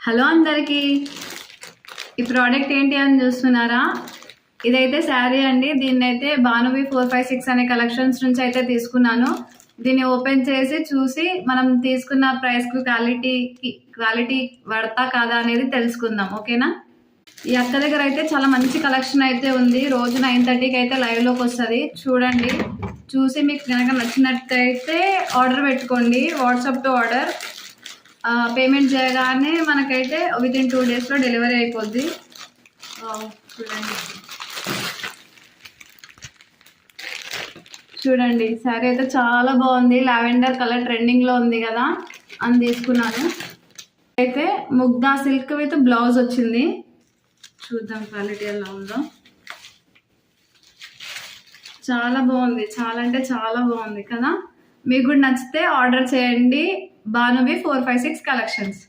Hello అందరికీ, ఈ product ఏంటి అని చూస్తున్నారా? ఇదైతే శారీ అండి. దీన్ని అయితే భానువి 456 అనే కలెక్షన్స్ నుంచి అయితే తీసుకున్నాను. దీన్ని ఓపెన్ చేసి చూసి మనం తీసుకున్న ప్రైస్కు క్వాలిటీ వర్తా కాదా అనేది తెలుసుకుందాం. ఓకేనా? ఈ అక్క దగ్గర అయితే చాలా మంచి కలెక్షన్ అయితే ఉంది. రోజు 9:30కి అయితే లైవ్లోకి వస్తుంది. చూడండి, చూసి మీకు కనుక నచ్చినట్టయితే ఆర్డర్ పెట్టుకోండి. WhatsApp to order. పేమెంట్ చేయగానే మనకైతే వితిన్ 2 డేస్లో డెలివరీ అయిపోద్ది. చూడండి శారీ అయితే చాలా బాగుంది. లావెండర్ కలర్ ట్రెండింగ్లో ఉంది కదా అని తీసుకున్నాను. అయితే ముగ్దా సిల్క్ విత్ బ్లౌజ్ వచ్చింది. చూద్దాం క్వాలిటీ ఎలా ఉందో. చాలా బాగుంది, చాలా అంటే చాలా బాగుంది కదా. మీకు కూడా నచ్చితే ఆర్డర్ చేయండి. భానువి 456 కలెక్షన్స్.